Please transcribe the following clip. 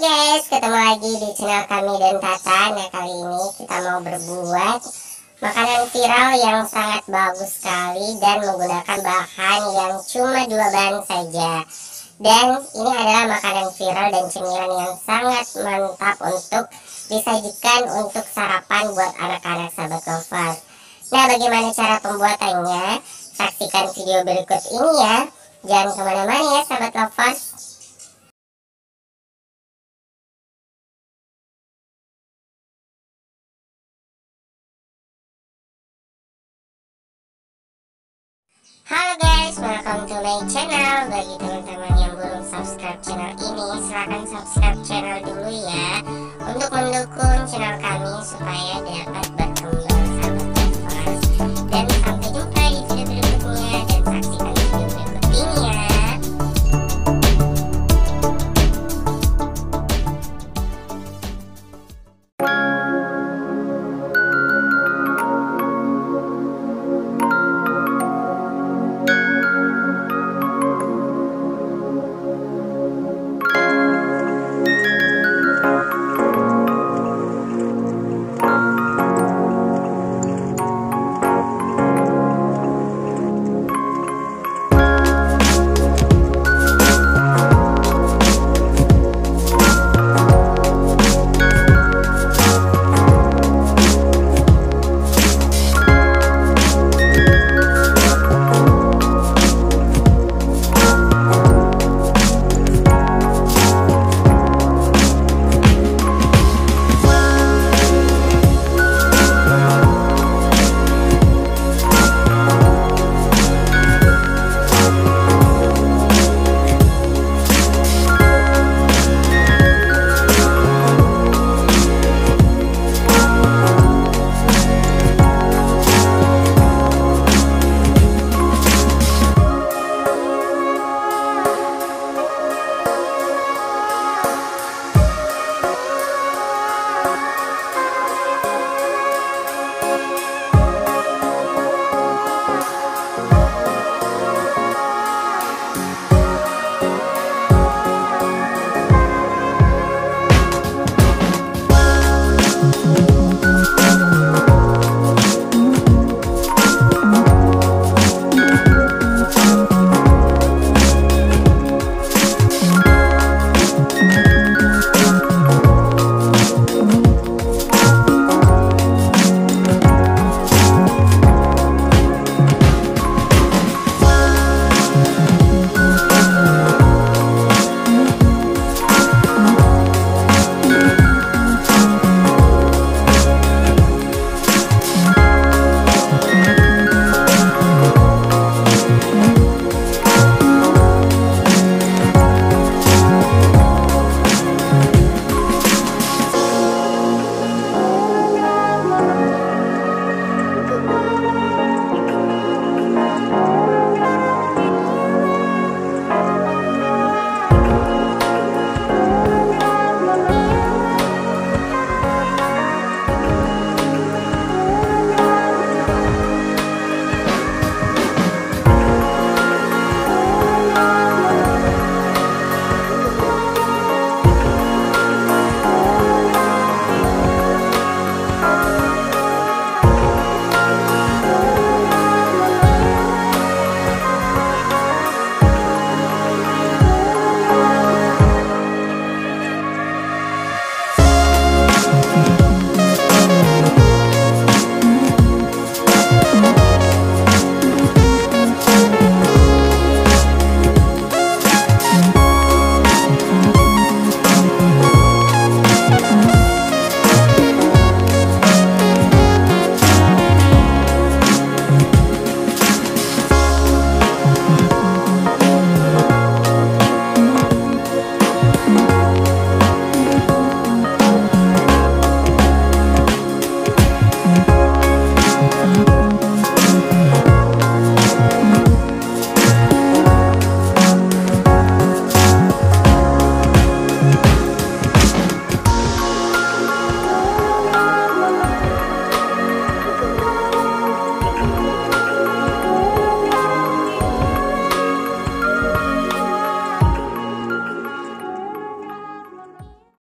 guys, ketemu lagi di channel kami dan Tata. Nah, kali ini kita mau berbuat makanan viral yang sangat bagus sekali dan menggunakan bahan yang cuma 2 bahan saja. Dan ini adalah makanan viral dan cemilan yang sangat mantap untuk disajikan untuk sarapan buat anak-anak sahabat lovers. Nah, bagaimana cara pembuatannya? Saksikan video berikut ini ya. Jangan kemana-mana ya sahabat lovers. Halo guys, welcome to my channel. Bagi teman-teman yang belum subscribe channel ini, silahkan subscribe channel dulu ya, untuk mendukung channel kami supaya dapat